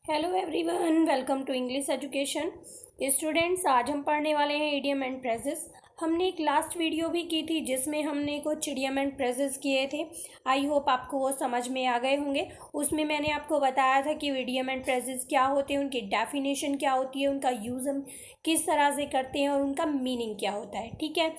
Hello everyone, welcome to English education. Students, आज हम पढ़ने वाले हैं इडियम एंड फ्रेजेस। हमने एक लास्ट वीडियो भी की थी जिसमें हमने कुछ इडियम एंड फ्रेजेस किए थे। आई होप आपको वो समझ में आ गए होंगे। उसमें मैंने आपको बताया था कि इडियम एंड फ्रेजेस क्या होते हैं, उनकी डेफिनेशन क्या होती है, उनका यूज़ हम किस तरह से करते हैं और उनका मीनिंग क्या होता है। ठीक है,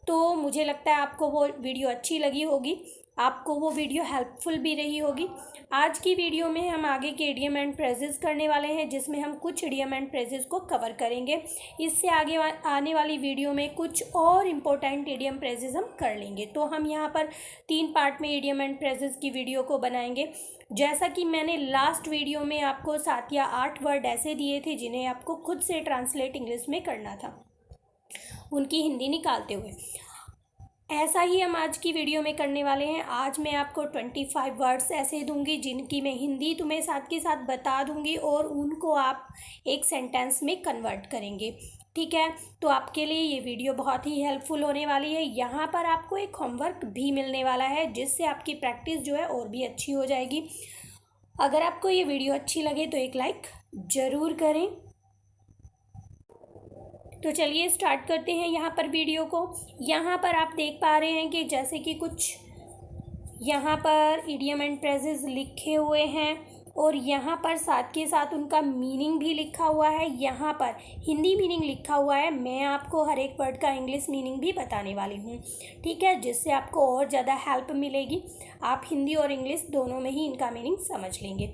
तो मुझे लगता है आपको वो वीडियो अच्छी लगी होगी, आपको वो वीडियो हेल्पफुल भी रही होगी। आज की वीडियो में हम आगे के इडियम एंड फ्रेजेस करने वाले हैं, जिसमें हम कुछ इडियम एंड फ्रेजेस को कवर करेंगे। इससे आगे आने वाली वीडियो में कुछ और इम्पोर्टेंट इडियम फ्रेजेस हम कर लेंगे। तो हम यहाँ पर 3 पार्ट में इडियम एंड फ्रेजेस की वीडियो को बनाएंगे। जैसा कि मैंने लास्ट वीडियो में आपको 7 या 8 वर्ड ऐसे दिए थे जिन्हें आपको खुद से ट्रांसलेट इंग्लिश में करना था, उनकी हिंदी निकालते हुए। ऐसा ही हम आज की वीडियो में करने वाले हैं। आज मैं आपको 25 वर्ड्स ऐसे दूंगी जिनकी मैं हिंदी तुम्हें साथ के साथ बता दूंगी और उनको आप एक सेंटेंस में कन्वर्ट करेंगे। ठीक है, तो आपके लिए ये वीडियो बहुत ही हेल्पफुल होने वाली है। यहाँ पर आपको एक होमवर्क भी मिलने वाला है जिससे आपकी प्रैक्टिस जो है और भी अच्छी हो जाएगी। अगर आपको ये वीडियो अच्छी लगे तो एक लाइक ज़रूर करें। तो चलिए स्टार्ट करते हैं यहाँ पर वीडियो को। यहाँ पर आप देख पा रहे हैं कि जैसे कि कुछ यहाँ पर इडियम एंड फ्रेजेस लिखे हुए हैं और यहाँ पर साथ के साथ उनका मीनिंग भी लिखा हुआ है। यहाँ पर हिंदी मीनिंग लिखा हुआ है। मैं आपको हर एक वर्ड का इंग्लिश मीनिंग भी बताने वाली हूँ, ठीक है, जिससे आपको और ज़्यादा हेल्प मिलेगी। आप हिंदी और इंग्लिश दोनों में ही इनका मीनिंग समझ लेंगे।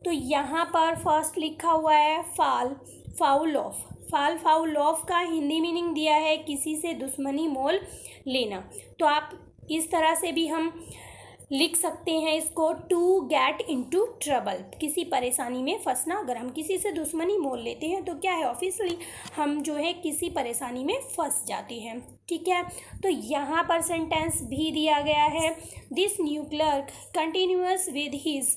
तो यहाँ पर फर्स्ट लिखा हुआ है fall foul of. Fall foul of का हिंदी मीनिंग दिया है किसी से दुश्मनी मोल लेना। तो आप इस तरह से भी हम लिख सकते हैं इसको, टू गेट इनटू ट्रबल, किसी परेशानी में फंसना। अगर हम किसी से दुश्मनी मोल लेते हैं तो क्या है, ऑब्वियसली हम जो है किसी परेशानी में फंस जाते हैं। ठीक है, तो यहाँ पर सेंटेंस भी दिया गया है, this new clerk continuous with his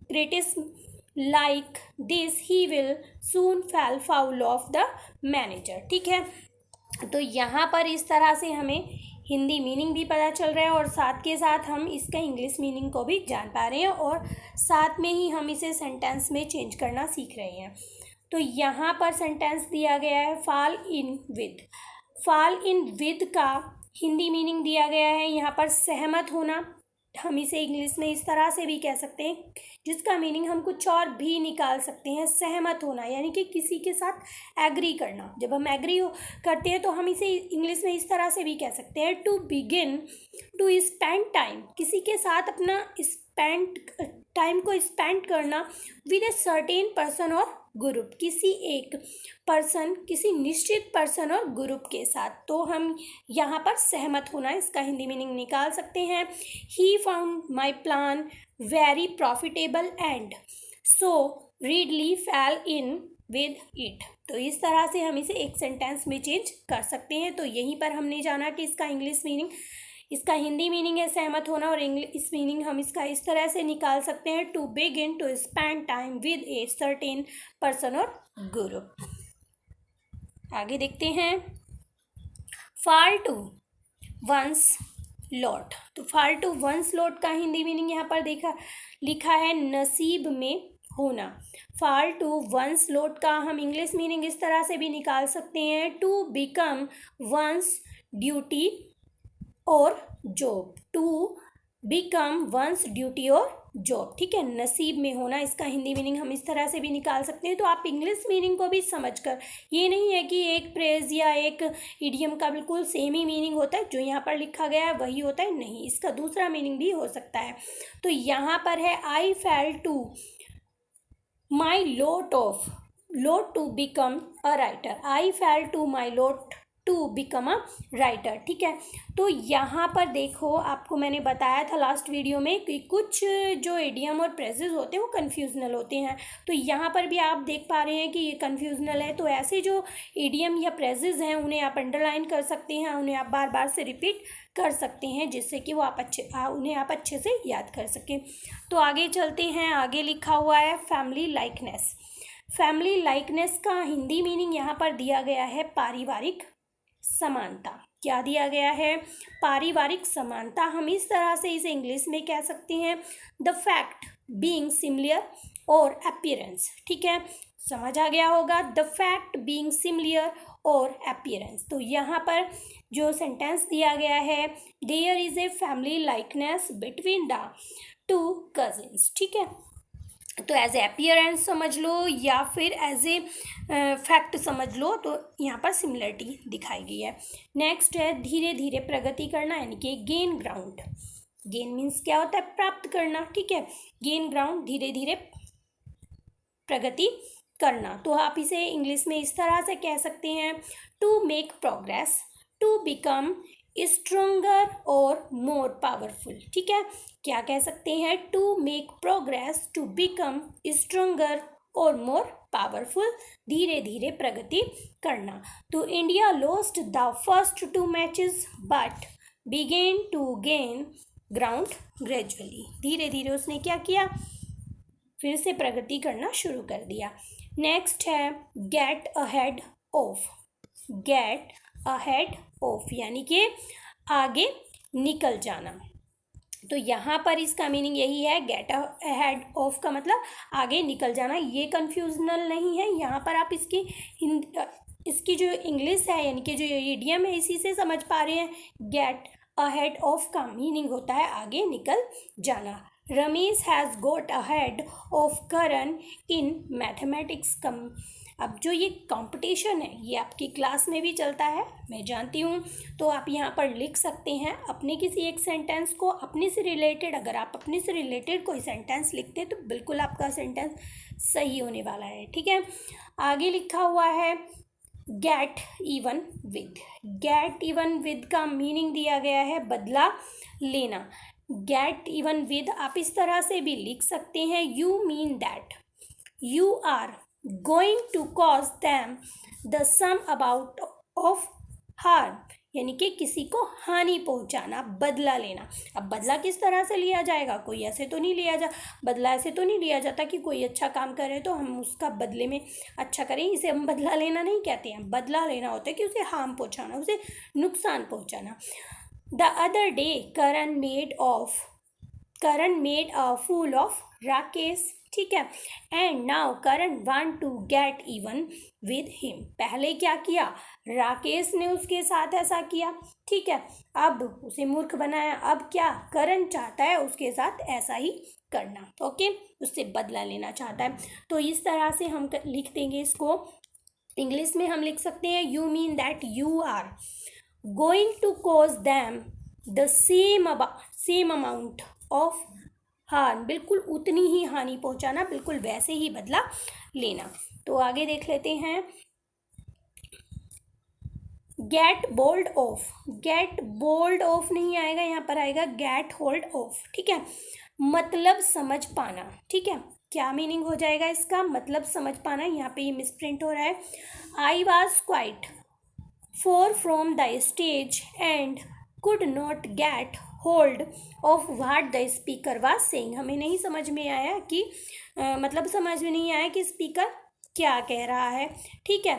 criticism like this he will soon फैल फाउल ऑफ द मैनेजर। ठीक है, तो यहाँ पर इस तरह से हमें हिंदी मीनिंग भी पता चल रहा है और साथ के साथ हम इसका इंग्लिश मीनिंग को भी जान पा रहे हैं और साथ में ही हम इसे सेंटेंस में चेंज करना सीख रहे हैं। तो यहाँ पर सेंटेंस दिया गया है fall in with. Fall in with का हिंदी मीनिंग दिया गया है यहाँ पर सहमत होना। हम इसे इंग्लिश में इस तरह से भी कह सकते हैं, जिसका मीनिंग हम कुछ और भी निकाल सकते हैं। सहमत होना यानी कि किसी के साथ एग्री करना। जब हम एग्री करते हैं तो हम इसे इंग्लिश में इस तरह से भी कह सकते हैं, to begin to spend time, किसी के साथ अपना टाइम को स्पेंड करना विद ए सर्टेन पर्सन और ग्रुप, किसी एक पर्सन, किसी निश्चित पर्सन और ग्रुप के साथ। तो हम यहाँ पर सहमत होना इसका हिंदी मीनिंग निकाल सकते हैं। He found my plan very profitable and so readily fail in with it. तो इस तरह से हम इसे एक सेंटेंस में चेंज कर सकते हैं। तो यहीं पर हमने जाना कि इसका इंग्लिश मीनिंग, इसका हिंदी मीनिंग है सहमत होना और इंग्लिश मीनिंग हम इसका इस तरह से निकाल सकते हैं, to begin to spend time with a certain person और ग्रुप। आगे देखते हैं, फाल टू वंस लॉट। तो फाल टू वंस लॉट का हिंदी मीनिंग यहाँ पर लिखा है नसीब में होना। फाल टू वंस लॉट का हम इंग्लिश मीनिंग इस तरह से भी निकाल सकते हैं, टू बिकम वंस ड्यूटी और job. To become one's duty और जॉब। ठीक है, नसीब में होना, इसका हिंदी मीनिंग हम इस तरह से भी निकाल सकते हैं। तो आप इंग्लिश मीनिंग को भी समझकर, ये नहीं है कि एक फ्रेज या एक इडियम का बिल्कुल सेम ही मीनिंग होता है, जो यहाँ पर लिखा गया है वही होता है, नहीं, इसका दूसरा मीनिंग भी हो सकता है। तो यहाँ पर है, I fell to my lot to become a writer। I fell to my lot to become a writer. ठीक है, तो यहाँ पर देखो, आपको मैंने बताया था लास्ट वीडियो में कि कुछ जो इडियम और फ्रेजेस होते हैं वो कन्फ्यूजनल होते हैं। तो यहाँ पर भी आप देख पा रहे हैं कि ये कन्फ्यूजनल है। तो ऐसे जो इडियम या फ्रेजेस हैं उन्हें आप अंडरलाइन कर सकते हैं, उन्हें आप बार बार से रिपीट कर सकते हैं, जिससे कि वो उन्हें आप अच्छे से याद कर सकें। तो आगे चलते हैं, आगे लिखा हुआ है फैमिली लाइकनेस। फैमिली लाइकनेस का हिंदी मीनिंग यहाँ पर दिया गया है पारिवारिक समानता। क्या दिया गया है, पारिवारिक समानता। हम इस तरह से इसे इंग्लिश में कह सकते हैं, द फैक्ट बीइंग सिमिलर और अपीयरेंस। ठीक है, समझ आ गया होगा। द फैक्ट बीइंग सिमिलर और अपीयरेंस। तो यहाँ पर जो सेंटेंस दिया गया है, there is a family likeness between the two cousins. ठीक है, तो एज ए अपीयरेंस समझ लो या फिर एज ए फैक्ट समझ लो, तो यहाँ पर सिमिलरिटी दिखाई गई है। नेक्स्ट है धीरे धीरे प्रगति करना, यानी कि गेन ग्राउंड। गेन मीन्स क्या होता है? प्राप्त करना। ठीक है, गेन ग्राउंड, धीरे धीरे प्रगति करना। तो आप इसे इंग्लिश में इस तरह से कह सकते हैं, to make progress, to become stronger और मोर पावरफुल। ठीक है, क्या कह सकते हैं? To make progress, to become stronger और मोर पावरफुल, धीरे धीरे प्रगति करना। तो India lost the first 2 matches but began to gain ground gradually. धीरे धीरे उसने क्या किया? फिर से प्रगति करना शुरू कर दिया। नेक्स्ट है gate ahead of. Gate ahead of यानी कि आगे निकल जाना। तो यहाँ पर इसका मीनिंग यही है, गेट अहेड ऑफ का मतलब आगे निकल जाना। ये कन्फ्यूजनल नहीं है, यहाँ पर आप इसकी जो इंग्लिश है यानी कि जो इडियम है इसी से समझ पा रहे हैं। गेट अहेड ऑफ का मीनिंग होता है आगे निकल जाना। Ramesh has got ahead of Karan in mathematics. अब जो ये कंपटीशन है ये आपकी क्लास में भी चलता है, मैं जानती हूँ। तो आप यहाँ पर लिख सकते हैं अपने किसी एक सेंटेंस को, अपने से रिलेटेड। अगर आप अपने से रिलेटेड कोई सेंटेंस लिखते हैं तो बिल्कुल आपका सेंटेंस सही होने वाला है। ठीक है, आगे लिखा हुआ है gate even with. Gate even with का मीनिंग दिया गया है बदला लेना। गेट इवन विद आप इस तरह से भी लिख सकते हैं, you mean that you are going to cause them the same amount of harm, यानी कि किसी को हानि पहुंचाना, बदला लेना। अब बदला किस तरह से लिया जाएगा? कोई ऐसे तो नहीं लिया बदला ऐसे तो नहीं लिया जाता कि कोई अच्छा काम करे तो हम उसका बदले में अच्छा करें, इसे हम बदला लेना नहीं कहते हैं। बदला लेना होता है कि उसे हार्म पहुंचाना, उसे नुकसान पहुंचाना। The other day Karan made a fool of Rakesh. ठीक है, and now Karan want to get even with him. पहले क्या किया? राकेश ने उसके साथ ऐसा किया। ठीक है, अब उसे मूर्ख बनाया। अब क्या? करण चाहता है उसके साथ ऐसा ही करना। ओके, उससे बदला लेना चाहता है। तो इस तरह से हम लिख देंगे इसको। इंग्लिश में हम लिख सकते हैं, you mean that you are going to cause them the same amount of harm. बिल्कुल उतनी ही हानि पहुंचाना, बिल्कुल वैसे ही बदला लेना। तो आगे देख लेते हैं, get hold of. Get hold of नहीं आएगा, यहाँ पर आएगा गेट होल्ड ऑफ। ठीक है, मतलब समझ पाना। ठीक है, क्या मीनिंग हो जाएगा इसका? मतलब समझ पाना। यहाँ पे ये मिसप्रिंट हो रहा है। I was quite four from the stage and could not get hold of what the speaker was saying. हमें नहीं समझ में आया कि मतलब समझ में नहीं आया कि स्पीकर क्या कह रहा है। ठीक है,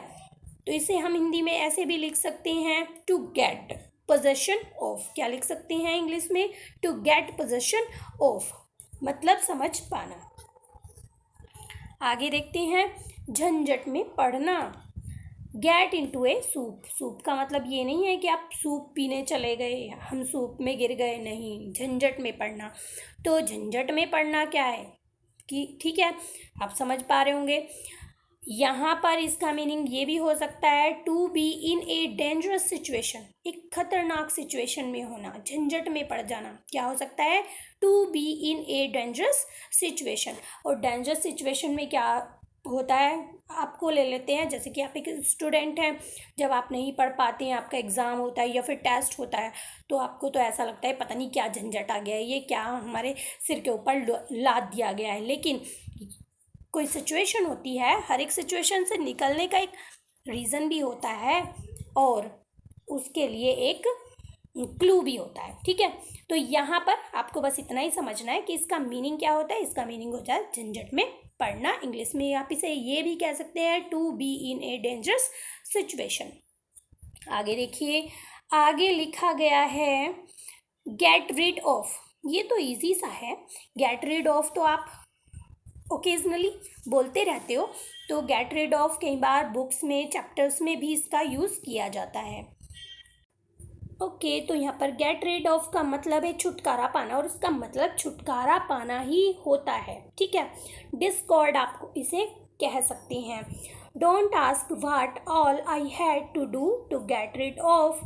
तो इसे हम हिंदी में ऐसे भी लिख सकते हैं, टू गेट पोजेशन ऑफ। क्या लिख सकते हैं इंग्लिश में? टू गेट पोजेशन ऑफ, मतलब समझ पाना। आगे देखते हैं, झंझट में पड़ना। गेट इनटू ए सूप। सूप का मतलब ये नहीं है कि आप सूप पीने चले गए, हम सूप में गिर गए, नहीं, झंझट में पड़ना। तो झंझट में पड़ना क्या है कि ठीक है, आप समझ पा रहे होंगे। यहाँ पर इसका मीनिंग ये भी हो सकता है, to be in a dangerous situation. एक खतरनाक सिचुएशन में होना, झंझट में पड़ जाना। क्या हो सकता है? To be in a dangerous situation. और डेंजरस सिचुएशन में क्या होता है? आपको ले लेते हैं, जैसे कि आप एक स्टूडेंट हैं, जब आप नहीं पढ़ पाते हैं, आपका एग्ज़ाम होता है या फिर टेस्ट होता है, तो आपको तो ऐसा लगता है पता नहीं क्या झंझट आ गया है, ये क्या हमारे सिर के ऊपर लाद दिया गया है। लेकिन कोई सिचुएशन होती है, हर एक सिचुएशन से निकलने का एक रीज़न भी होता है और उसके लिए एक क्लू भी होता है। ठीक है, तो यहाँ पर आपको बस इतना ही समझना है कि इसका मीनिंग क्या होता है। इसका मीनिंग होता है झंझट में पढ़ना। इंग्लिश में आप इसे ये भी कह सकते हैं, to be in a dangerous situation. आगे देखिए, आगे लिखा गया है गेट रिड ऑफ। ये तो इजी सा है। गेट रिड ऑफ तो आप ओकेजनली बोलते रहते हो, तो गेट रिड ऑफ कई बार बुक्स में, चैप्टर्स में भी इसका यूज़ किया जाता है। ओके, तो यहाँ पर गेट रिड ऑफ का मतलब है छुटकारा पाना, और इसका मतलब छुटकारा पाना ही होता है, ठीक है। डिस्कॉर्ड आप इसे कह सकते हैं। Don't ask what all I had to do to get rid of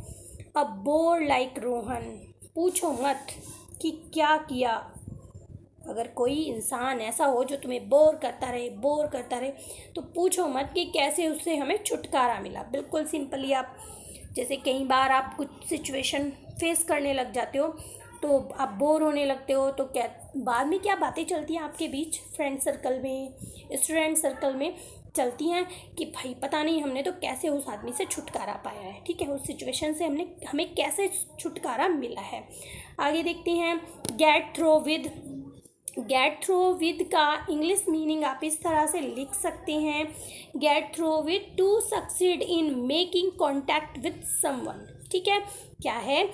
a bore like Rohan. पूछो मत कि क्या किया। अगर कोई इंसान ऐसा हो जो तुम्हें बोर करता रहे, तो पूछो मत कि कैसे उससे हमें छुटकारा मिला। बिल्कुल सिंपली आप, जैसे कई बार आप कुछ सिचुएशन फेस करने लग जाते हो, तो आप बोर होने लगते हो, तो क्या बाद में क्या बातें चलती हैं आपके बीच, फ्रेंड सर्कल में, स्टूडेंट सर्कल में चलती हैं कि भाई पता नहीं हमने तो कैसे उस आदमी से छुटकारा पाया है, ठीक है, उस सिचुएशन से हमें कैसे छुटकारा मिला है। आगे देखते हैं get through with. Get through with का इंग्लिश मीनिंग आप इस तरह से लिख सकते हैं, get through with to succeed in making contact with someone, ठीक है। क्या है?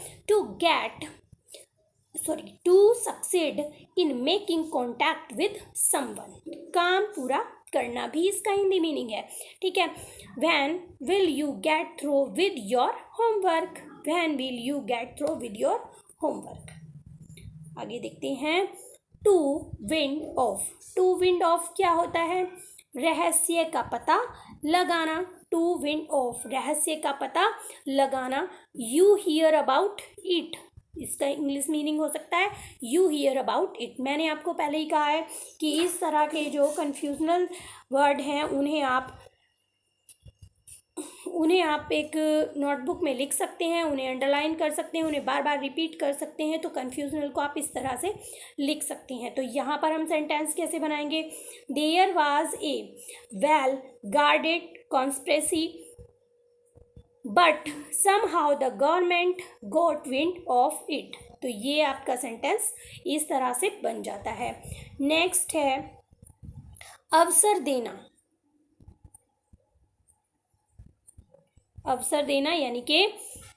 To succeed in making contact with someone, काम पूरा करना भी इसका हिंदी मीनिंग है, ठीक है। When will you get through with your homework, when will you get through with your homework. आगे देखते हैं to wind of. To wind of क्या होता है? रहस्य का पता लगाना। टू विंड ऑफ, रहस्य का पता लगाना। यू हियर अबाउट इट, इसका इंग्लिश मीनिंग हो सकता है यू हियर अबाउट इट। मैंने आपको पहले ही कहा है कि इस तरह के जो कन्फ्यूजनल वर्ड हैं उन्हें आप एक नोटबुक में लिख सकते हैं, उन्हें अंडरलाइन कर सकते हैं, उन्हें बार बार रिपीट कर सकते हैं, तो कन्फ्यूजनल को आप इस तरह से लिख सकते हैं। तो यहाँ पर हम सेंटेंस कैसे बनाएंगे? There was a well guarded conspiracy but somehow the government got wind of it. तो ये आपका सेंटेंस इस तरह से बन जाता है। नेक्स्ट है अवसर देना। अवसर देना यानी कि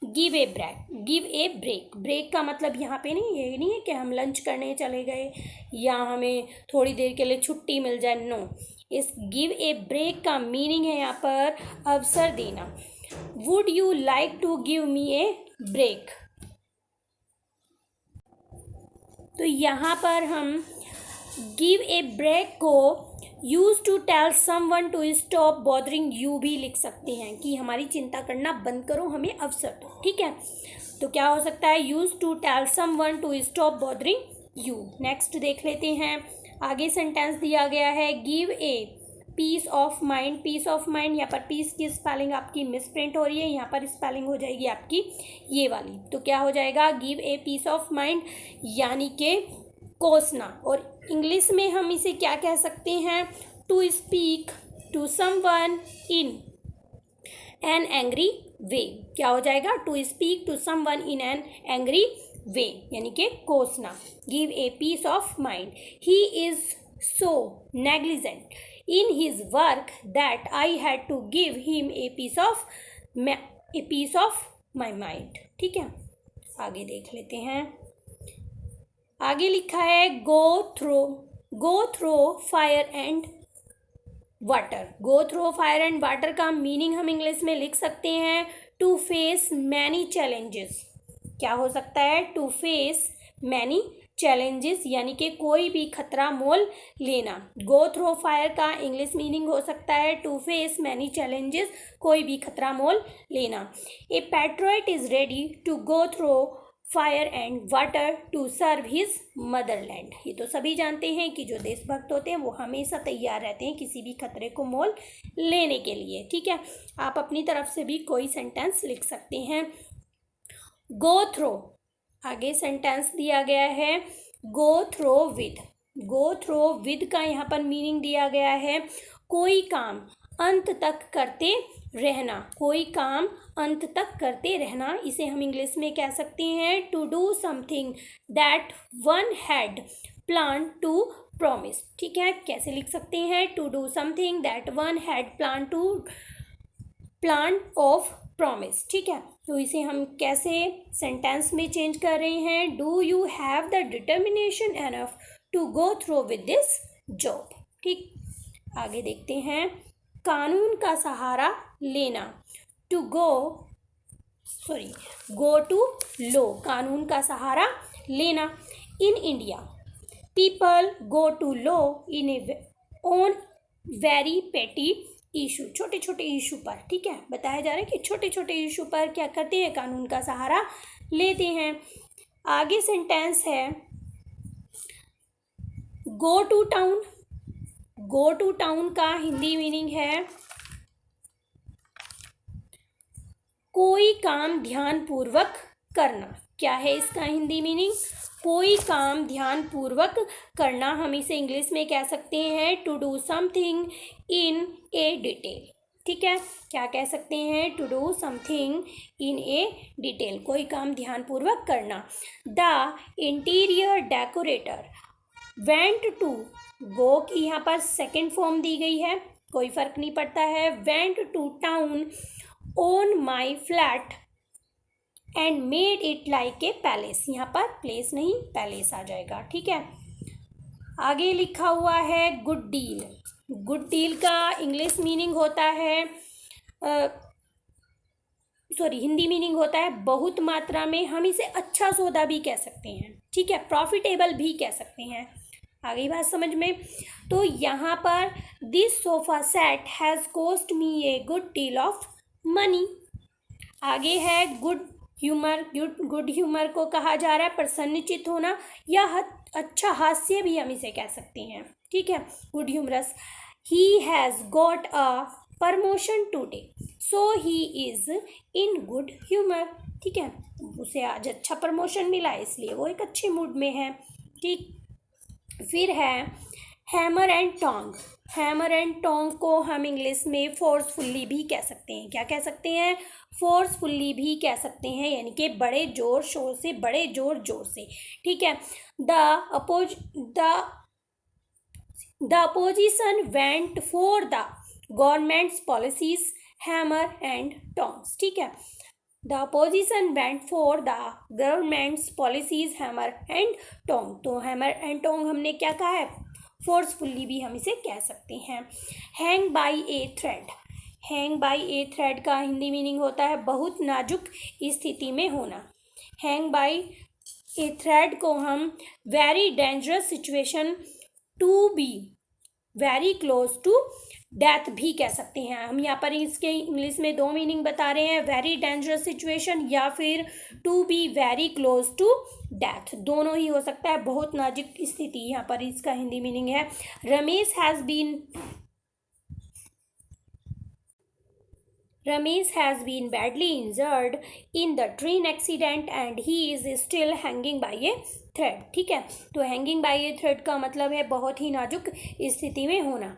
गिव ए ब्रेक। ब्रेक का मतलब यहाँ पे ये नहीं है कि हम लंच करने चले गए या हमें थोड़ी देर के लिए छुट्टी मिल जाए, नो। इस गिव ए ब्रेक का मीनिंग है यहाँ पर अवसर देना। Would you like to give me a break? तो यहाँ पर हम गिव ए ब्रेक को use to tell someone to stop bothering you भी लिख सकते हैं कि हमारी चिंता करना बंद करो, हमें अवसर दो, ठीक है। तो क्या हो सकता है? Use to tell someone to stop bothering you. Next देख लेते हैं। आगे सेंटेंस दिया गया है give a piece of mind. Piece of mind, यहाँ पर पीस की स्पेलिंग आपकी मिसप्रिंट हो रही है, यहाँ पर स्पेलिंग हो जाएगी आपकी ये वाली। तो क्या हो जाएगा? Give a piece of mind यानी कि कोसना। और इंग्लिश में हम इसे क्या कह सकते हैं? To speak to someone in an angry way. क्या हो जाएगा? To speak to someone in an angry way यानी कि कोसना। Give a piece of mind. He is so negligent in his work that I had to give him a piece of my mind, ठीक है। आगे देख लेते हैं। आगे लिखा है go through fire and water। go through fire and water का मीनिंग हम इंग्लिश में लिख सकते हैं to face many challenges। क्या हो सकता है? to face many चैलेंजेस यानी कि कोई भी खतरा मोल लेना। गो थ्रो फायर का इंग्लिश मीनिंग हो सकता है टू फेस मैनी चैलेंजेस, कोई भी खतरा मोल लेना। A patriot is ready to go through fire and water to serve his motherland. ये तो सभी जानते हैं कि जो देशभक्त होते हैं वो हमेशा तैयार रहते हैं किसी भी खतरे को मोल लेने के लिए, ठीक है। आप अपनी तरफ से भी कोई सेंटेंस लिख सकते हैं। गो थ्रो, आगे सेंटेंस दिया गया है go through with. Go through with का यहाँ पर मीनिंग दिया गया है कोई काम अंत तक करते रहना। कोई काम अंत तक करते रहना, इसे हम इंग्लिश में कह सकते हैं to do something that one had plan to promise, ठीक है। कैसे लिख सकते हैं? To do something that one had plan of promise, ठीक है। तो इसे हम कैसे सेंटेंस में चेंज कर रहे हैं? Do you have the determination enough to go through with this job. ठीक, आगे देखते हैं। कानून का सहारा लेना, टू गो टू लो, कानून का सहारा लेना। In India people go to law in on very petty issue, छोटे छोटे इशू पर, ठीक है, बताया जा रहा है कि छोटे छोटे इशू पर क्या करते हैं, कानून का सहारा लेते हैं। आगे सेंटेंस है go to town. Go to town का हिंदी मीनिंग है कोई काम ध्यानपूर्वक करना। क्या है इसका हिंदी मीनिंग? कोई काम ध्यानपूर्वक करना। हम इसे इंग्लिश में कह सकते हैं to do something in a detail, ठीक है, क्या कह सकते हैं, to do something in a detail, कोई काम ध्यानपूर्वक करना। The interior decorator went to, go की यहाँ पर सेकेंड फॉर्म दी गई है, कोई फर्क नहीं पड़ता है, went to town on my flat and made it like a palace, यहाँ पर प्लेस नहीं पैलेस आ जाएगा, ठीक है। आगे लिखा हुआ है गुड डील। गुड डील का इंग्लिश मीनिंग होता है हिंदी मीनिंग होता है बहुत मात्रा में, हम इसे अच्छा सौदा भी कह सकते हैं, ठीक है, प्रॉफिटेबल भी कह सकते हैं। आगे बात समझ में। तो यहाँ पर this sofa set has cost me a good deal of money. आगे है गुड ह्यूमर। गुड ह्यूमर को कहा जा रहा है प्रसन्नचित होना या अच्छा हास्य भी हम इसे कह सकते हैं, ठीक है, good humorous. He has got a promotion today so he is in good humour, ठीक है, उसे आज अच्छा प्रमोशन मिला इसलिए वो एक अच्छे मूड में है, ठीक। फिर है hammer and Tong. Hammer and Tong को हम इंग्लिश में फोर्सफुल्ली भी कह सकते हैं। क्या कह सकते हैं? फोर्सफुल्ली भी कह सकते हैं, यानी कि बड़े जोर शोर से, बड़े जोर जोर से, ठीक है। The opposition went for the government's policies hammer and tongs, ठीक है। The opposition went for the government's policies hammer and tong. तो हैमर एंड टोंग हमने क्या कहा है? फोर्सफुल्ली भी हम इसे कह सकते हैं। Hang by A thread. Hang by A thread का हिंदी मीनिंग होता है बहुत नाजुक स्थिति में होना। हैंग बाई ए थ्रेड को हम very dangerous situation to be very close to death भी कह सकते हैं। हम यहाँ पर इसके इंग्लिश में दो मीनिंग बता रहे हैं, वेरी डेंजरस सिचुएशन या फिर to be very close to death, दोनों ही हो सकता है, बहुत नाजुक स्थिति, यहाँ पर इसका हिंदी मीनिंग है। Ramesh has been badly injured in the train accident and he is still hanging by a thread, ठीक है। तो हैंगिंग बाय ए थ्रेड का मतलब है बहुत ही नाजुक स्थिति में होना।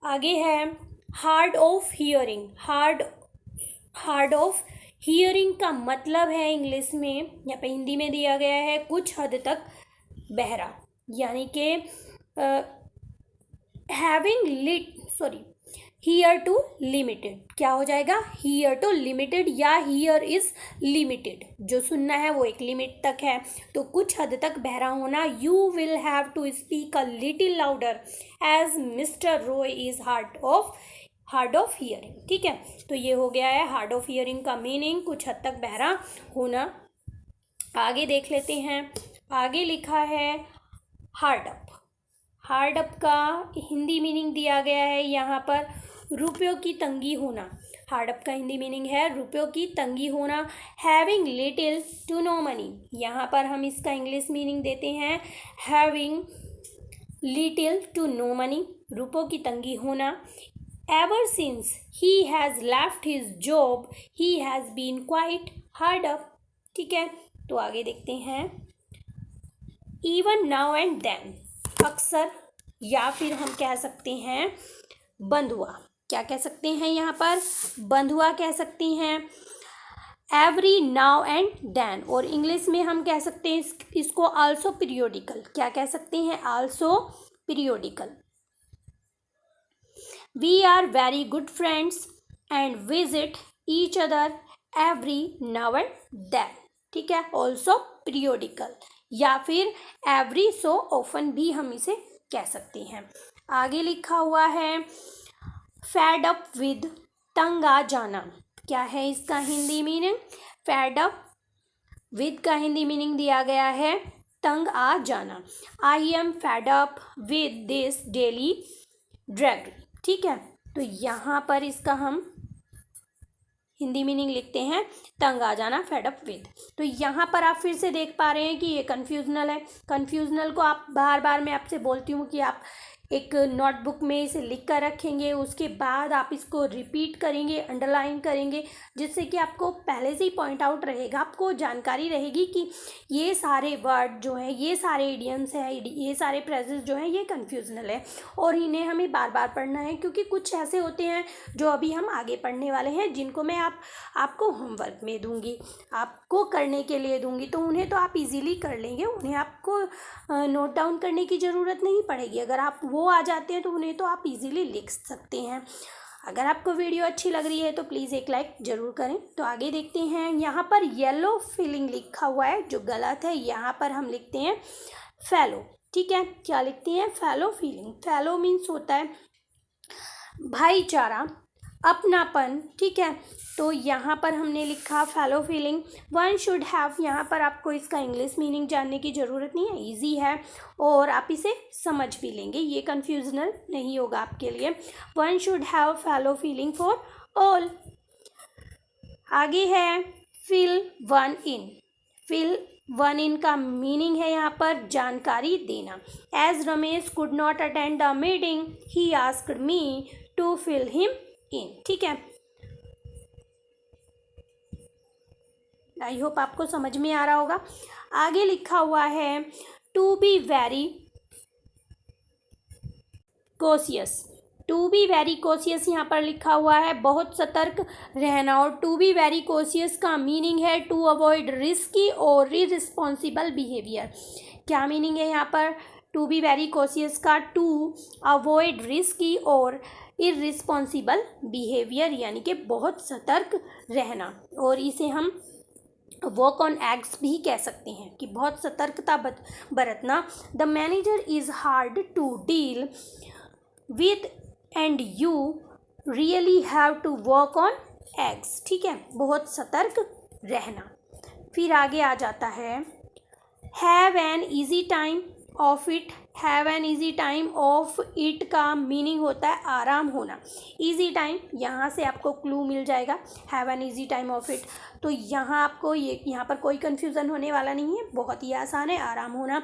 आगे है hard of hearing. Hard of hearing का मतलब है इंग्लिश में, यहाँ पे हिंदी में दिया गया है कुछ हद तक बहरा, यानी कि हियर टू लिमिटेड, क्या हो जाएगा? हियर टू लिमिटेड या हियर इज लिमिटेड, जो सुनना है वो एक लिमिट तक है, तो कुछ हद तक बहरा होना। You will have to speak a little louder as Mr Roy is hard of hearing, ठीक है। तो ये हो गया है हार्ड ऑफ हियरिंग का मीनिंग, कुछ हद तक बहरा होना। आगे देख लेते हैं। आगे लिखा है हार्ड अप। हार्ड अप का हिंदी मीनिंग दिया गया है यहाँ पर रुपयों की तंगी होना। हार्ड अप का हिंदी मीनिंग है रुपयों की तंगी होना। Having little to no money, यहाँ पर हम इसका इंग्लिश मीनिंग देते हैं having little to no money, रुपयों की तंगी होना। Ever since he has left his job he has been quite hard up, ठीक है। तो आगे देखते हैं इवन नाउ एंड देन, अक्सर या फिर हम कह सकते हैं बंधुआ। क्या कह सकते हैं यहाँ पर? बंधुआ कह सकते हैं। एवरी नाउ एंड देन, और इंग्लिश में हम कह सकते हैं इसको आल्सो पीरियोडिकल। क्या कह सकते हैं? Also periodical. We are very good friends and visit each other every now and then, ठीक है। ऑल्सो पीरियोडिकल या फिर एवरी सो ऑफन भी हम इसे कह सकते हैं। आगे लिखा हुआ है फेड अप विद, तंग आ जाना। क्या है इसका Hindi meaning? Fed up with का हिंदी मीनिंग दिया गया है तंग आ जाना। I am fed up with this daily drag. ठीक है, तो यहाँ पर इसका हम हिंदी मीनिंग लिखते हैं तंग आ जाना, फेड अप विद। तो यहाँ पर आप फिर से देख पा रहे हैं कि ये कन्फ्यूजनल है। कन्फ्यूजनल को आप बार बार मैं आपसे बोलती हूँ कि आप एक नोटबुक में इसे लिख कर रखेंगे, उसके बाद आप इसको रिपीट करेंगे, अंडरलाइन करेंगे, जिससे कि आपको पहले से ही पॉइंट आउट रहेगा, आपको जानकारी रहेगी कि ये सारे वर्ड जो हैं, ये सारे इडियम्स हैं, ये सारे फ्रेजेस जो हैं, ये कन्फ्यूजनल है और इन्हें हमें बार बार पढ़ना है, क्योंकि कुछ ऐसे होते हैं जो अभी हम आगे पढ़ने वाले हैं, जिनको मैं आपको होमवर्क में दूंगी, आपको करने के लिए दूंगी, तो उन्हें तो आप इजीली कर लेंगे, उन्हें आपको नोट डाउन करने की ज़रूरत नहीं पड़ेगी। अगर आप वो आ जाते हैं तो उन्हें तो आप इजीली लिख सकते हैं। अगर आपको वीडियो अच्छी लग रही है तो प्लीज़ एक लाइक ज़रूर करें। तो आगे देखते हैं, यहाँ पर येलो फीलिंग लिखा हुआ है जो गलत है, यहाँ पर हम लिखते हैं फैलो। ठीक है, क्या लिखते हैं? फैलो फीलिंग। फैलो मीन्स होता है भाईचारा, अपनापन। ठीक है, तो यहाँ पर हमने लिखा फैलो फीलिंग। वन शुड हैव, यहाँ पर आपको इसका इंग्लिश मीनिंग जानने की ज़रूरत नहीं है, इजी है और आप इसे समझ भी लेंगे, ये कन्फ्यूजनल नहीं होगा आपके लिए। One should have fellow feeling for all. आगे है fill one in. Fill one in का मीनिंग है यहाँ पर जानकारी देना। As Ramesh could not attend the meeting he asked me to fill him in. ठीक है, आई होप आपको समझ में आ रहा होगा। आगे लिखा हुआ है to be very cautious. To be very cautious यहाँ पर लिखा हुआ है बहुत सतर्क रहना, और टू बी वेरी कॉशियस का मीनिंग है टू अवॉइड रिस्की और इररिस्पॉन्सिबल बिहेवियर। क्या मीनिंग है यहाँ पर टू बी वेरी कॉशियस का? टू अवॉइड रिस्की और इररिस्पॉन्सिबल बिहेवियर, यानी कि बहुत सतर्क रहना, और इसे हम वर्क ऑन एग्स भी कह सकते हैं कि बहुत सतर्कता बरतना। The manager is hard to deal with and you really have to work on eggs. ठीक है, बहुत सतर्क रहना। फिर आगे आ जाता है have an easy time of it. Have an easy time of it का मीनिंग होता है आराम होना। ईजी टाइम, यहाँ से आपको क्लू मिल जाएगा, have an easy time of it. तो यहाँ आपको यहाँ पर कोई कन्फ्यूज़न होने वाला नहीं है, बहुत ही आसान है, आराम होना।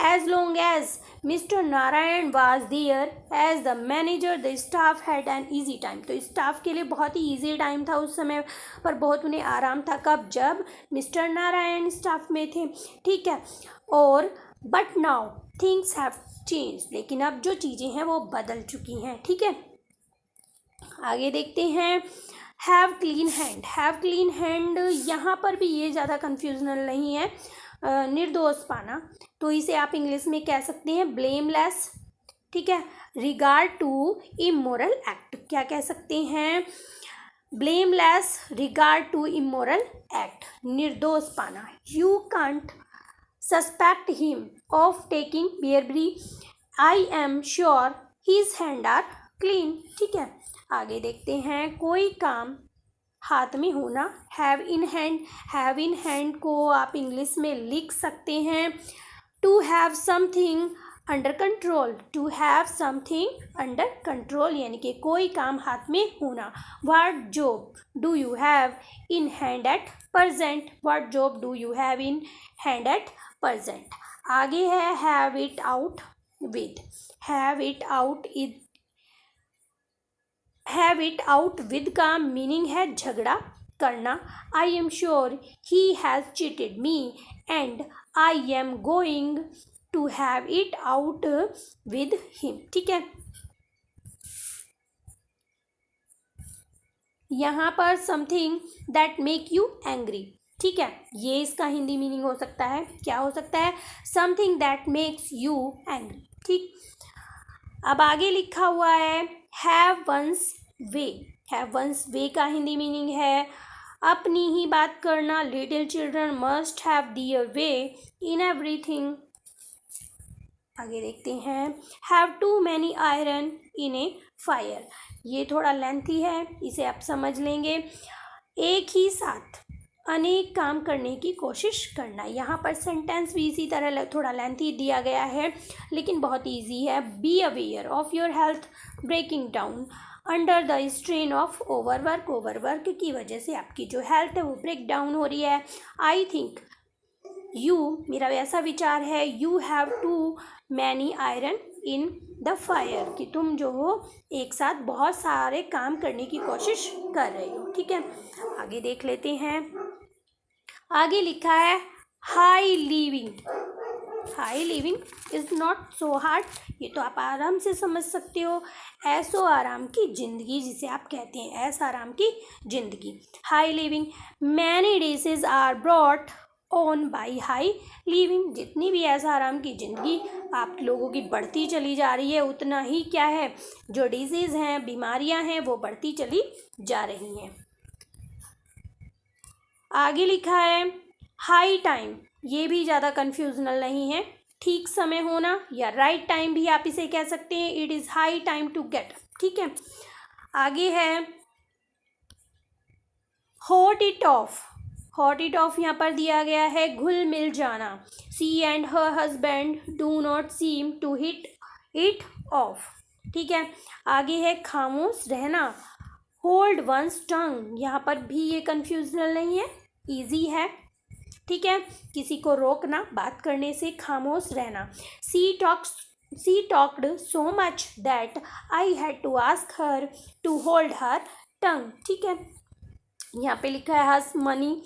As long as Mr Narayan was there as the manager the staff had an easy time. तो स्टाफ के लिए बहुत ही ईजी टाइम था उस समय पर, बहुत उन्हें आराम था। कब? जब मिस्टर नारायण स्टाफ में थे। ठीक है, और but now things have change, लेकिन अब जो चीज़ें हैं वो बदल चुकी हैं। ठीक है, आगे देखते हैं have clean hand. Have clean hand, यहाँ पर भी ये ज़्यादा कन्फ्यूजनल नहीं है, निर्दोष पाना, तो इसे आप इंग्लिश में कह सकते हैं ब्लेमलेस। ठीक है, रिगार्ड टू इमोरल एक्ट, क्या कह सकते हैं? Blameless regard to immoral act, निर्दोष पाना। You can't suspect him of taking bribery, I am sure his hand are clean. ठीक है, आगे देखते हैं कोई काम हाथ में होना, have in hand. Have in hand को आप इंग्लिश में लिख सकते हैं to have something under control. To have something under control, यानी कि कोई काम हाथ में होना। What job do you have in hand at present. What job do you have in hand at present. आगे है have it out with. Have it out is, have it out with का मीनिंग है झगड़ा करना। I am sure he has cheated me and I am going to have it out with him. ठीक है, यहाँ पर something that make you angry. ठीक है, ये इसका हिंदी मीनिंग हो सकता है, क्या हो सकता है? Something that makes you angry. ठीक, अब आगे लिखा हुआ है have one's way. Have one's way का हिंदी मीनिंग है अपनी ही बात करना। Little children must have their way in everything. आगे देखते हैं, have too many iron in a fire. ये थोड़ा लेंथी है, इसे आप समझ लेंगे। एक ही साथ अनेक काम करने की कोशिश करना। यहाँ पर सेंटेंस भी इसी तरह थोड़ा लेंथी दिया गया है, लेकिन बहुत इजी है। Be aware of your health breaking down under the strain of overwork. Overwork की वजह से आपकी जो हेल्थ है वो ब्रेक डाउन हो रही है। आई थिंक यू, मेरा ऐसा विचार है, you have too many iron in the fire, कि तुम जो हो एक साथ बहुत सारे काम करने की कोशिश कर रहे हो। ठीक है, आगे देख लेते हैं। आगे लिखा है high living. High living is not so hard, ये तो आप आराम से समझ सकते हो। ऐसो आराम की ज़िंदगी जिसे आप कहते हैं, ऐसा आराम की ज़िंदगी। High living many disease are brought on by high living. जितनी भी ऐसा आराम की ज़िंदगी आप लोगों की बढ़ती चली जा रही है, उतना ही क्या है, जो डिजीज़ हैं, बीमारियां हैं, वो बढ़ती चली जा रही हैं। आगे लिखा है हाई टाइम। ये भी ज़्यादा कन्फ्यूजनल नहीं है। ठीक समय होना या राइट टाइम भी आप इसे कह सकते हैं। It is high time to get. ठीक है, आगे है hit it off. Hit it off यहाँ पर दिया गया है घुल मिल जाना। She and her husband do not seem to hit it off. ठीक है, आगे है खामोश रहना। Hold one's tongue. यहाँ पर भी ये कन्फ्यूजनल नहीं है, इजी है। ठीक है, किसी को रोकना, बात करने से खामोश रहना। She talked so much that I had to ask her to hold her tongue. ठीक है, यहाँ पे लिखा है hush money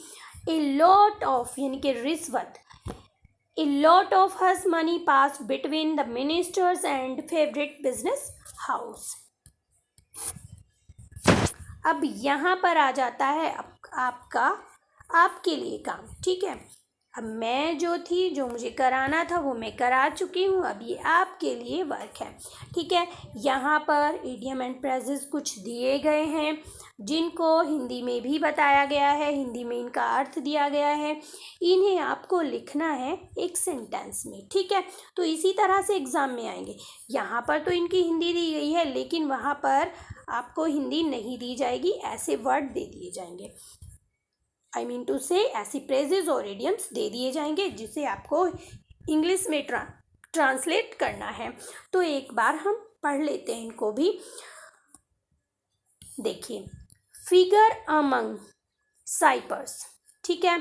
a lot of, यानी कि रिश्वत। A lot of hush money pass between the ministers and favourite business house. अब यहाँ पर आ जाता है आपके लिए काम। ठीक है, अब मैं जो मुझे कराना था वो मैं करा चुकी हूँ, अब ये आपके लिए वर्क है। ठीक है, यहाँ पर इडियम एंड फ्रेजेस कुछ दिए गए हैं जिनको हिंदी में भी बताया गया है, हिंदी में इनका अर्थ दिया गया है। इन्हें आपको लिखना है एक सेंटेंस में। ठीक है, तो इसी तरह से एग्ज़ाम में आएंगे। यहाँ पर तो इनकी हिंदी दी गई है, लेकिन वहाँ पर आपको हिंदी नहीं दी जाएगी, ऐसे वर्ड दे दिए जाएंगे। आई मीन टू से ऐसी फ्रेजेस और इडियम्स दे दिए जाएंगे जिसे आपको इंग्लिश में ट्रांसलेट करना है। तो एक बार हम पढ़ लेते हैं इनको भी। देखिए, फिगर अमंग साइपर्स। ठीक है,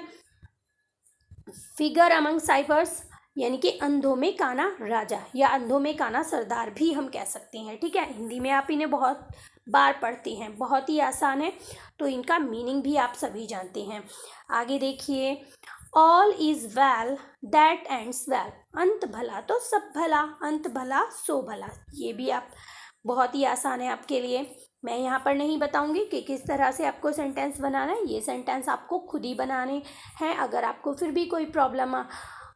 फिगर अमंग साइपर्स यानी कि अंधों में काना राजा या अंधों में काना सरदार भी हम कह सकते हैं। ठीक है, हिंदी में आप इन्हें बहुत बार पढ़ते हैं, बहुत ही आसान है, तो इनका मीनिंग भी आप सभी जानते हैं। आगे देखिए, all is well that ends well. अंत भला तो सब भला, अंत भला सो भला। ये भी आप बहुत ही आसान है आपके लिए। मैं यहाँ पर नहीं बताऊंगी कि किस तरह से आपको सेंटेंस बनाना है, ये सेंटेंस आपको खुद ही बनाने हैं। अगर आपको फिर भी कोई प्रॉब्लम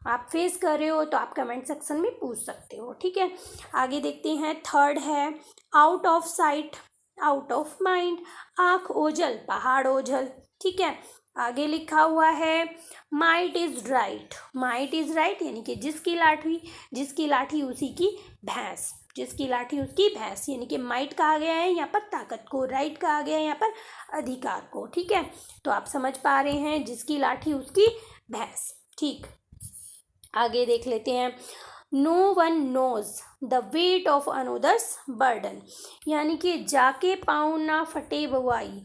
आप फेस कर रहे हो तो आप कमेंट सेक्शन में पूछ सकते हो। ठीक है, आगे देखते हैं। थर्ड है out of sight out of mind. आँख ओझल पहाड़ ओझल। ठीक है, आगे लिखा हुआ है might is right. Might is right यानी कि जिसकी लाठी उसी की भैंस। जिसकी लाठी उसकी भैंस, यानी कि माइट कहा गया है यहाँ पर ताकत को, राइट कहा गया है यहाँ पर अधिकार को। ठीक है, तो आप समझ पा रहे हैं, जिसकी लाठी उसकी भैंस। ठीक, आगे देख लेते हैं। No one knows the weight of another's burden, यानी कि जाके पाँव ना फटे बुआई,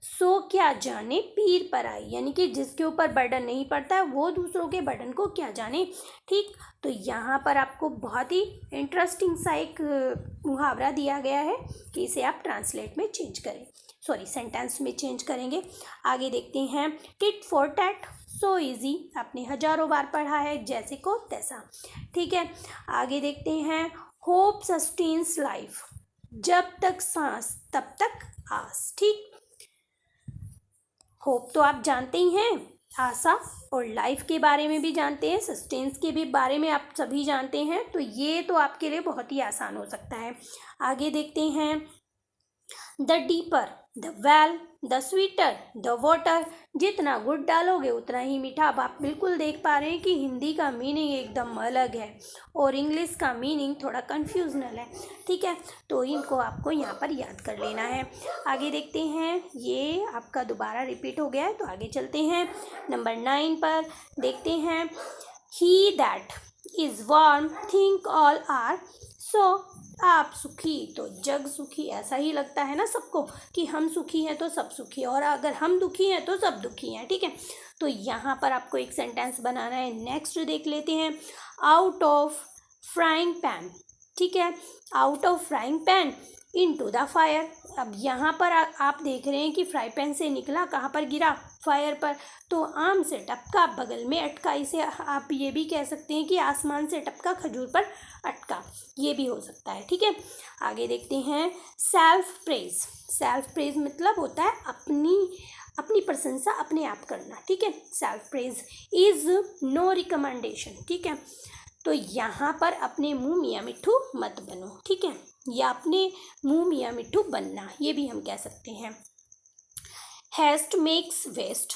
सो क्या जाने पीर पर आई। यानी कि जिसके ऊपर बर्डन नहीं पड़ता है वो दूसरों के बर्डन को क्या जाने। ठीक, तो यहाँ पर आपको बहुत ही इंटरेस्टिंग सा एक मुहावरा दिया गया है कि इसे आप ट्रांसलेट में चेंज करें, सेंटेंस में चेंज करेंगे। आगे देखते हैं। Tit for tat so easy, आपने हजारों बार पढ़ा है, जैसे को तैसा। ठीक है, आगे देखते हैं। होप सस्टेन्स लाइफ, जब तक सांस तब तक आस। ठीक, होप तो आप जानते ही हैं, आशा, और लाइफ के बारे में भी जानते हैं, सस्टेंस के भी बारे में आप सभी जानते हैं, तो ये तो आपके लिए बहुत ही आसान हो सकता है। आगे देखते हैं। The deeper the well the sweeter the water. जितना गुड़ डालोगे उतना ही मीठा। अब आप बिल्कुल देख पा रहे हैं कि हिंदी का मीनिंग एकदम अलग है और इंग्लिश का मीनिंग थोड़ा कन्फ्यूजनल है, ठीक है। तो इनको आपको यहाँ पर याद कर लेना है। आगे देखते हैं, ये आपका दोबारा रिपीट हो गया है, तो आगे चलते हैं नंबर 9 पर। देखते हैं, he that is warm think all are so. आप सुखी तो जग सुखी, ऐसा ही लगता है ना सबको कि हम सुखी हैं तो सब सुखी, और अगर हम दुखी हैं तो सब दुखी हैं, ठीक है। तो यहाँ पर आपको एक सेंटेंस बनाना है। नेक्स्ट देख लेते हैं, आउट ऑफ फ्राइंग पैन, ठीक है, out of frying pan into the fire. अब यहाँ पर आप देख रहे हैं कि फ्राई पैन से निकला, कहाँ पर गिरा, फायर पर, तो आम से टपका बगल में अटका। इसे आप ये भी कह सकते हैं कि आसमान से टपका खजूर पर अटका, ये भी हो सकता है, ठीक है। आगे देखते हैं, सेल्फ प्रेज। सेल्फ प्रेज मतलब होता है अपनी प्रशंसा अपने आप करना, ठीक है। Self praise is no recommendation, ठीक है। तो यहाँ पर अपने मुँह मियाँ मिट्ठू मत बनो, ठीक है, या अपने मुँह मियाँ मिट्ठू बनना, ये भी हम कह सकते हैं। Haste makes waste.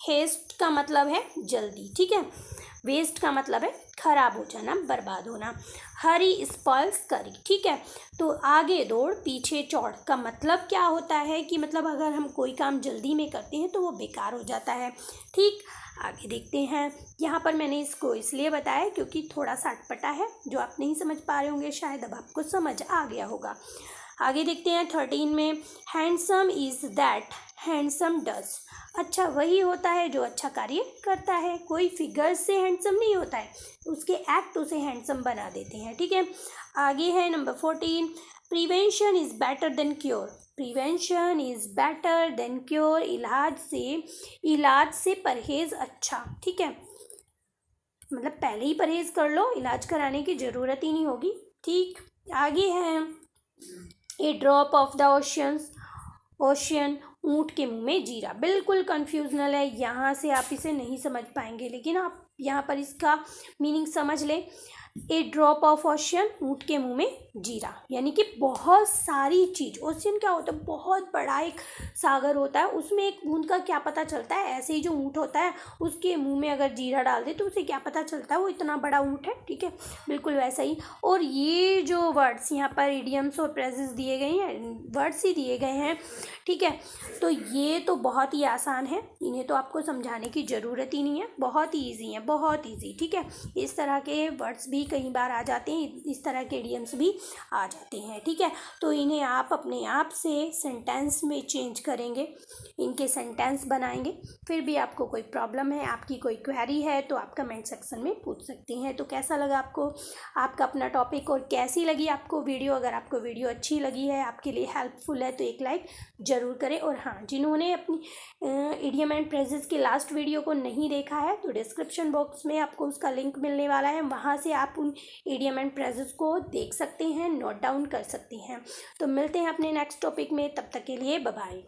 हेस्ट का मतलब है जल्दी, ठीक है। वेस्ट का मतलब है खराब हो जाना, बर्बाद होना। हरी स्पॉइल्स करी, ठीक है। तो आगे दौड़ पीछे चौड़ का मतलब क्या होता है कि मतलब अगर हम कोई काम जल्दी में करते हैं तो वो बेकार हो जाता है, ठीक। आगे देखते हैं, यहाँ पर मैंने इसको इसलिए बताया क्योंकि थोड़ा सा अटपटा है, जो आप नहीं समझ पा रहे होंगे शायद अब आपको समझ आ गया होगा। आगे देखते हैं 13 में, handsome is that handsome does. अच्छा वही होता है जो अच्छा कार्य करता है, कोई फिगर से हैंडसम नहीं होता है, उसके एक्ट उसे हैंडसम बना देते हैं, ठीक है। आगे है number 14, prevention is better than cure. Prevention is better than cure. इलाज से परहेज अच्छा, ठीक है, मतलब पहले ही परहेज कर लो, इलाज कराने की ज़रूरत ही नहीं होगी, ठीक। आगे है, ए ड्रॉप ऑफ द ओशियन, ऊँट के मुंह में जीरा। बिल्कुल कन्फ्यूजनल है, यहाँ से आप इसे नहीं समझ पाएंगे, लेकिन आप यहाँ पर इसका मीनिंग समझ लें। ए ड्रॉप ऑफ ओशियन, ऊँट के मुंह में जीरा, यानी कि बहुत सारी चीज़। ओशियन क्या होता है, बहुत बड़ा एक सागर होता है, उसमें एक बूंद का क्या पता चलता है। ऐसे ही जो ऊँट होता है उसके मुंह में अगर जीरा डाल दे तो उसे क्या पता चलता है वो इतना बड़ा ऊँट है, ठीक है, बिल्कुल वैसा ही। और ये जो वर्ड्स यहाँ पर इडियम्स और फ्रेजेस दिए गए हैं, वर्ड्स ही दिए गए हैं, ठीक है। तो ये तो बहुत ही आसान है, इन्हें तो आपको समझाने की ज़रूरत ही नहीं है, बहुत ही ईजी है, बहुत ईजी, ठीक है। इस तरह के वर्ड्स भी कई बार आ जाते हैं, इस तरह के इडियम्स भी आ जाते हैं, ठीक है। तो इन्हें आप अपने आप से सेंटेंस में चेंज करेंगे, इनके सेंटेंस बनाएंगे। फिर भी आपको कोई प्रॉब्लम है, आपकी कोई क्वेरी है तो आप कमेंट सेक्शन में पूछ सकते हैं। तो कैसा लगा आपको आपका अपना टॉपिक, और कैसी लगी आपको वीडियो? अगर आपको वीडियो अच्छी लगी है, आपके लिए हेल्पफुल है, तो एक लाइक ज़रूर करें। और हाँ, जिन्होंने अपनी इडियम एंड फ्रेजेस की लास्ट वीडियो को नहीं देखा है तो डिस्क्रिप्शन बॉक्स में आपको उसका लिंक मिलने वाला है, वहाँ से आप उन इडियम एंड फ्रेजेस को देख सकते हैं, नोट डाउन कर सकते हैं। तो मिलते हैं अपने नेक्स्ट टॉपिक में, तब तक के लिए बाय बाय।